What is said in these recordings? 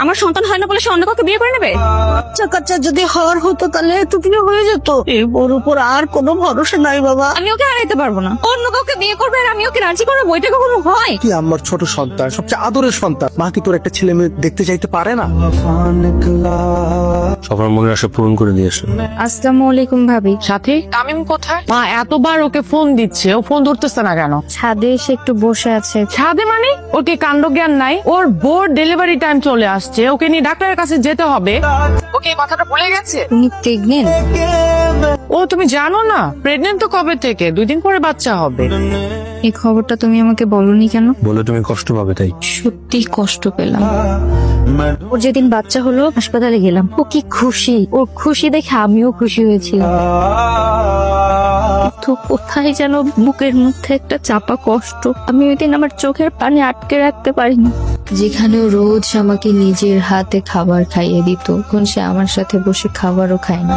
আমার সন্তান হয় না বলে সে অন্য কাউকে বিয়ে করে নেবে? বাচ্চা কাচ্চা যদি হওয়ার হতো তাহলে এতদিনে হয়ে যেত। এর ওর উপর আর কোনো ভরসা নাই বাবা। আমি ওকে হারাইতে পারবো না। অন্য কাউকে বিয়ে করবে আর আমি ওকে রাজি করবো, বইটা কখনো হয়? তুই আমার ছোট সন্তান, সবচেয়ে আদরের সন্তান। মা কি তোর একটা ছেলে মেয়ে দেখতে চাইতে পারে না? সবার মনের আশা পূরণ করে দিয়েছে। আসসালামু আলাইকুম ভাবি। সাথী, তামিম কোথায়? মা এতবার ওকে ফোন দিচ্ছে, ও ফোন ধরতেছে না কেন? ছাদে এসে একটু বসে আছে। ছাদে মানে? ওর কি কাণ্ড জ্ঞান নাই? ওর বোর ডেলিভারি টাইম চলে আসছে, ওকে নিয়ে ডাক্তারের কাছে যেতে হবে। ওকে এই কথাটা ভুলে গেছে? তুমি প্রেগনেন্ট? ও তুমি জানো না? প্রেগনেন্ট তো কবে থেকে? 2 দিন পরে বাচ্চা হবে। এই খবরটা তুমি আমাকে বলনি কেন? বলে তুমি কষ্ট পাবে তাই। সত্যি কষ্ট পেলাম। ওর যেদিন বাচ্চা হলো হাসপাতালে গেলাম, ও কি খুশি, ওর খুশি দেখে আমিও খুশি হয়েছিলাম। তো কোথায় যেন বুকের মধ্যে একটা চাপা কষ্ট। আমি ওই দিন আমার চোখের পানি আটকে রাখতে পারিনি। যেখানে রোজ আমাকে নিজের হাতে খাবার খাইয়ে দিত, তখন সে আমার সাথে বসে খাবারও খায় না।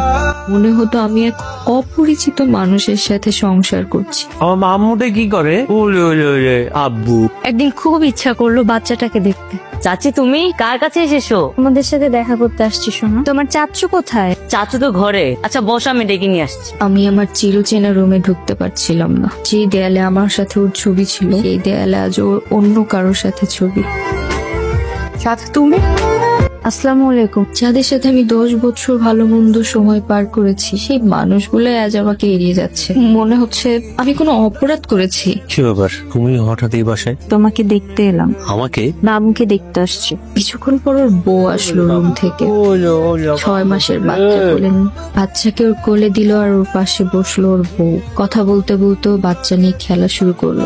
মনে হতো আমি এক অপরিচিত মানুষের সাথে সংসার করছি। আমার মামুটা কি করে? ওলে ওলে ওলে আব্বু। একদিন খুব ইচ্ছা করলো বাচ্চাটাকে দেখতে। চাচি তুমি কার কাছে এসেছো? আমাদের সাথে দেখা করতে আসছি। শোনো, তোমার চাচু কোথায়? চাচু তো ঘরে। আচ্ছা বস, আমি ডেকে নিয়ে আসছি। আমি আমার চিরচেনা রুমে ঢুকতে পারছিলাম না। যে দেয়ালে আমার সাথে ওর ছবি ছিল, এই দেয়ালে আজ ওর অন্য কারোর সাথে ছবি। সাথী তুমি? আসসালামু আলাইকুম। যাদের সাথে আমি 10 বছর ভালো মন্দ সময় পার করেছি, সেই মানুষগুলো আজ আমাকে এড়িয়ে যাচ্ছে। মনে হচ্ছে আমি কোনো অপরাধ করেছি। কি ব্যাপার, তুমি হঠাৎ এই বাসায়? তোমাকে দেখতে এলাম। আমাকে? বাবুকে দেখতে আসছি। কিছুক্ষণ পর ওর বউ আসলো রুম থেকে। 6 মাসের বাচ্চা কোলে নিয়ে। বাচ্চাকে ওর কোলে দিল আর ওর পাশে বসলো ওর বউ। কথা বলতে বলতে বাচ্চা নিয়ে খেলা শুরু করলো।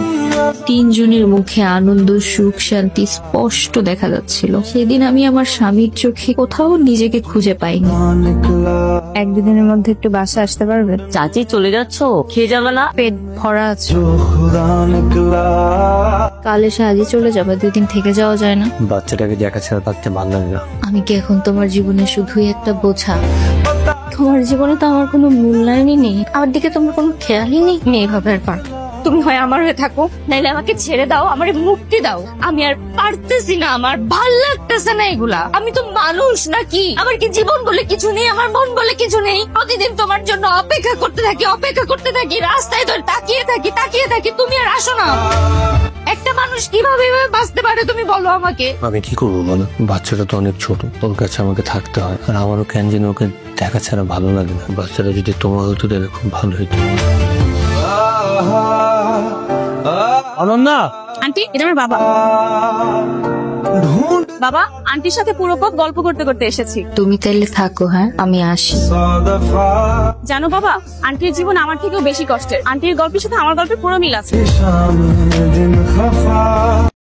3 জনের মুখে আনন্দ, সুখ, শান্তি স্পষ্ট দেখা যাচ্ছিল। সেদিন আমি আমার স্বামীর চোখে কোথাও নিজেকে খুঁজে পাইনি। 1-2 দিনের মধ্যে একটু বাসা আসতে পারবে? চাচি চলে যাচ্ছো, খেয়ে যাবে না? পেট ভরা আছে। কাল এসে আজই চলে যাবে, 2 দিন থেকে যাওয়া যায় না? বাচ্চাটাকে দেখা ছাড়া থাকতে ভালো লাগে না। আমি কি এখন তোমার জীবনে শুধুই একটা বোঝা? তোমার জীবনে তো আমার কোনো মূল্যায়নই নেই, আমার দিকে তোমার কোনো খেয়ালই নেই। এইভাবে আর পার। তুমি হয় আমার হয়ে থাকো, নাইলে আমাকে ছেড়ে দাও, আমার মুক্তি দাও। আমি আর পারতেছি না, আমার ভাল লাগতেছে না এগুলা। আমি তো মানুষ নাকি? আমার কি জীবন বলে কিছু নেই? আমার মন বলে কিছু নেই? প্রতিদিন তোমার জন্য অপেক্ষা করতে থাকি, রাস্তায় ধরে তাকিয়ে থাকি, তুমি আর আসো না। একটা মানুষ কিভাবে এভাবে বাঁচতে পারে তুমি বলো আমাকে? আমি কি করবো বলো? বাচ্চাটা তো অনেক ছোট, ওর কাছে আমাকে থাকতে হয়। আর আমারও কেন যেন ওকে দেখা ছাড়া ভালো লাগে না। বাচ্চাটা যদি তোমার হতো তাহলে খুব ভালো হতো। অনন্যা, আন্টি, এটা আমার বাবা। বাবা, আন্টির সাথে পুরো পথ গল্প করতে করতে এসেছি। তুমি তাইলে থাকো, হ্যাঁ আমি আসি। জানো বাবা, আন্টির জীবন আমার থেকেও বেশি কষ্টের। আন্টির গল্পের সাথে আমার গল্পের পুরো মিল আছে।